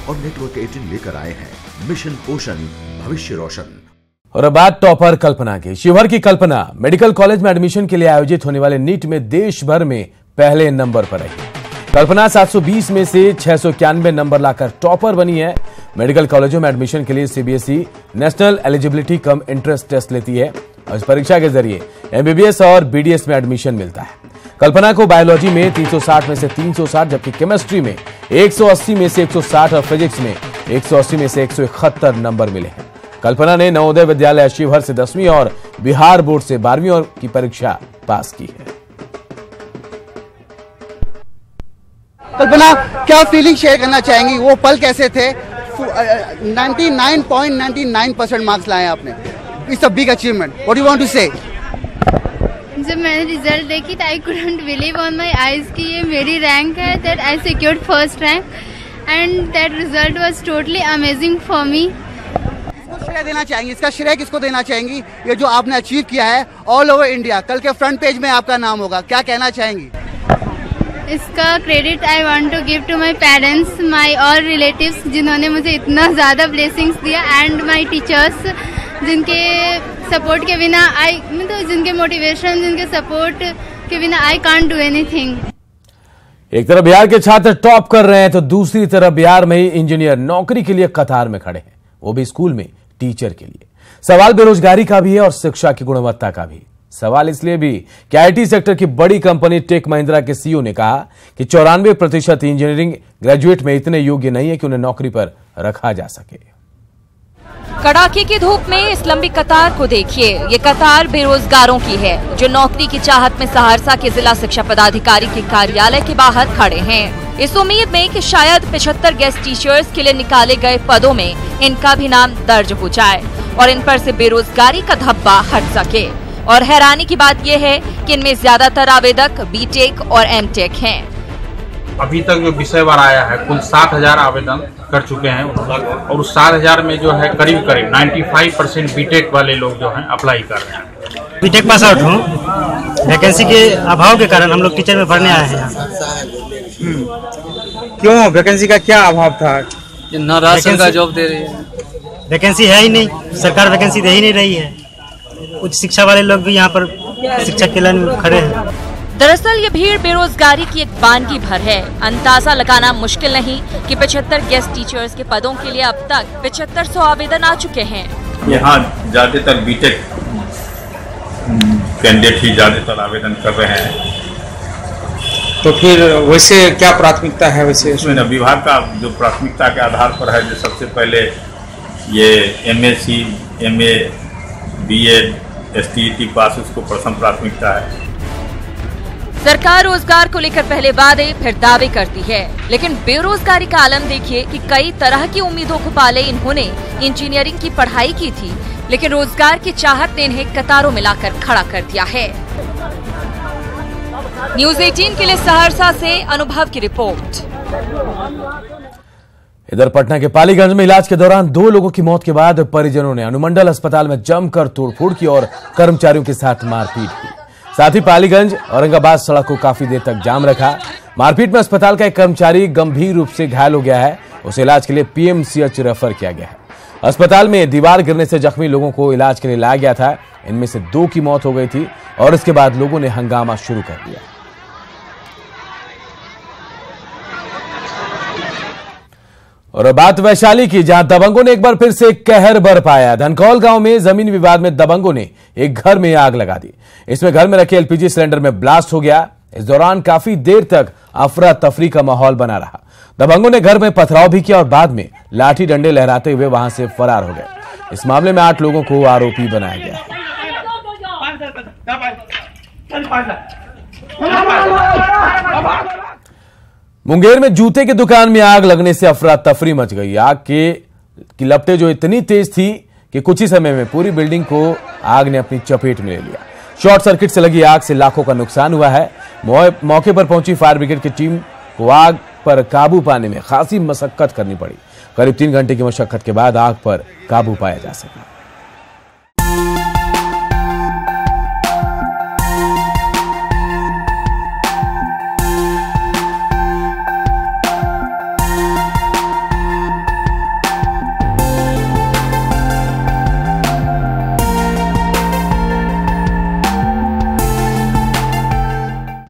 और नेटवर्क 18 लेकर आए हैं मिशन पोषण भविष्य रोशन। और अब बात टॉपर कल्पना की। शिवहर की कल्पना मेडिकल कॉलेज में एडमिशन के लिए आयोजित होने वाले नीट में देश भर में पहले नंबर पर रही। कल्पना 720 में से 691 नंबर लाकर टॉपर बनी है। मेडिकल कॉलेजों में एडमिशन के लिए CBSE national eligibility cum entrance test लेती है और इस परीक्षा के जरिए एमबीबीएस और बीडीएस में एडमिशन मिलता है। कल्पना को बायोलॉजी में 360 में से 360, जबकि केमिस्ट्री में 180 में से 160 और फिजिक्स में 180 में से 171 नंबर मिले हैं। कल्पना ने नवोदय विद्यालय शिवहर से 10वीं और बिहार बोर्ड से 12वीं की परीक्षा पास की है। कल्पना, क्या फीलिंग शेयर करना चाहेंगी? वो पल कैसे थे? 99.99% मार्क्स लाए आपने। It's a big achievement. What do you want to say? जब मैंने रिजल्ट देखी तो I couldn't believe on my eyes कि ये मेरी रैंक है। That I secured first rank and that result was totally amazing for me. इसको श्रेय देना चाहेंगी? इसका श्रेय किसको देना चाहेंगी? ये जो आपने अचीव किया है ऑल ओवर इंडिया, कल के फ्रंट पेज में आपका नाम होगा, क्या कहना चाहेंगी? इसका credit I want to give to my parents, my all relatives, जिन्होंने मुझे इतना ज़्यादा ब्लेसिंग्स दिया, एंड माय टीचर्स, जिनके सपोर्ट के बिना जिनके मोटिवेशन, जिनके सपोर्ट के बिना आई कांट डू एनीथिंग। एक तरफ बिहार के छात्र टॉप कर रहे हैं तो दूसरी तरफ बिहार में ही इंजीनियर नौकरी के लिए कतार में खड़े हैं, वो भी स्कूल में टीचर के लिए। सवाल बेरोजगारी का भी है और शिक्षा की गुणवत्ता का भी। सवाल इसलिए भी कि आईटी सेक्टर की बड़ी कंपनी टेक महिंद्रा के सीईओ ने कहा कि 94% इंजीनियरिंग ग्रेजुएट में इतने योग्य नहीं है कि उन्हें नौकरी पर रखा जा सके। कड़ाके की धूप में इस लंबी कतार को देखिए। ये कतार बेरोजगारों की है जो नौकरी की चाहत में सहरसा के जिला शिक्षा पदाधिकारी के कार्यालय के बाहर खड़े हैं, इस उम्मीद में कि शायद 75 गेस्ट टीचर्स के लिए निकाले गए पदों में इनका भी नाम दर्ज हो जाए और इन पर से बेरोजगारी का धब्बा हट सके। और हैरानी की बात यह है कि इनमें ज्यादातर आवेदक बीटेक और एमटेक हैं। अभी तक जो विषयवार आया है कुल 60,000 आवेदन कर चुके हैं और उस 60,000 में जो है करीब 95% बीटेक वाले लोग जो हैं अप्लाई कर रहे हैं। बीटेक पास आउट हूँ, वैकेंसी के अभाव के कारण हम लोग टीचर में भरने आए हैं। क्यों? वैकेंसी का क्या अभाव था? ना राशन का जॉब दे रही है, वैकेंसी है ही नहीं, सरकार वैकेंसी दे ही नहीं रही है। उच्च शिक्षा वाले लोग भी यहाँ पर शिक्षक के लाइन में खड़े हैं। दरअसल ये भीड़ बेरोजगारी की एक बानगी भर है। अंदाजा लगाना मुश्किल नहीं कि 75 गेस्ट टीचर्स के पदों के लिए अब तक 7500 आवेदन आ चुके हैं। यहाँ ज्यादातर बीटेक कैंडिडेट ही ज्यादातर आवेदन कर रहे हैं। तो फिर वैसे क्या प्राथमिकता है? वैसे इसमें विभाग का जो प्राथमिकता के आधार पर है, जो सबसे पहले ये एमएससी, एमए, बीएड, एसटीईटी पास, उसको प्रथम प्राथमिकता है। सरकार रोजगार को लेकर पहले वादे फिर दावे करती है, लेकिन बेरोजगारी का आलम देखिए कि कई तरह की उम्मीदों को पाले इन्होंने इंजीनियरिंग की पढ़ाई की थी, लेकिन रोजगार की चाहत ने इन्हें कतारों में लाकर खड़ा कर दिया है। न्यूज़ 18 के लिए सहरसा से अनुभव की रिपोर्ट। इधर पटना के पालीगंज में इलाज के दौरान 2 लोगों की मौत के बाद परिजनों ने अनुमंडल अस्पताल में जमकर तोड़फोड़ की और कर्मचारियों के साथ मारपीट की। साथ ही पालीगंज औरंगाबाद सड़क को काफी देर तक जाम रखा। मारपीट में अस्पताल का एक कर्मचारी गंभीर रूप से घायल हो गया है, उसे इलाज के लिए पीएमसीएच रेफर किया गया है। अस्पताल में दीवार गिरने से जख्मी लोगों को इलाज के लिए लाया गया था। इनमें से 2 की मौत हो गई थी और इसके बाद लोगों ने हंगामा शुरू कर दिया। और बात वैशाली की, जहां दबंगों ने एक बार फिर से कहर बरपाया। धनकौल गांव में जमीन विवाद में दबंगों ने एक घर में आग लगा दी। इसमें घर में रखे एलपीजी सिलेंडर में ब्लास्ट हो गया। इस दौरान काफी देर तक अफरा तफरी का माहौल बना रहा। दबंगों ने घर में पथराव भी किया और बाद में लाठी डंडे लहराते हुए वहां से फरार हो गए। इस मामले में 8 लोगों को आरोपी बनाया गया है। मुंगेर में जूते की दुकान में आग लगने से अफरा तफरी मच गई। आग की लपटें जो इतनी तेज थी कि कुछ ही समय में पूरी बिल्डिंग को आग ने अपनी चपेट में ले लिया। शॉर्ट सर्किट से लगी आग से लाखों का नुकसान हुआ है। मौके पर पहुंची फायर ब्रिगेड की टीम को आग पर काबू पाने में खासी मशक्कत करनी पड़ी। करीब 3 घंटे की मशक्कत के बाद आग पर काबू पाया जा सका।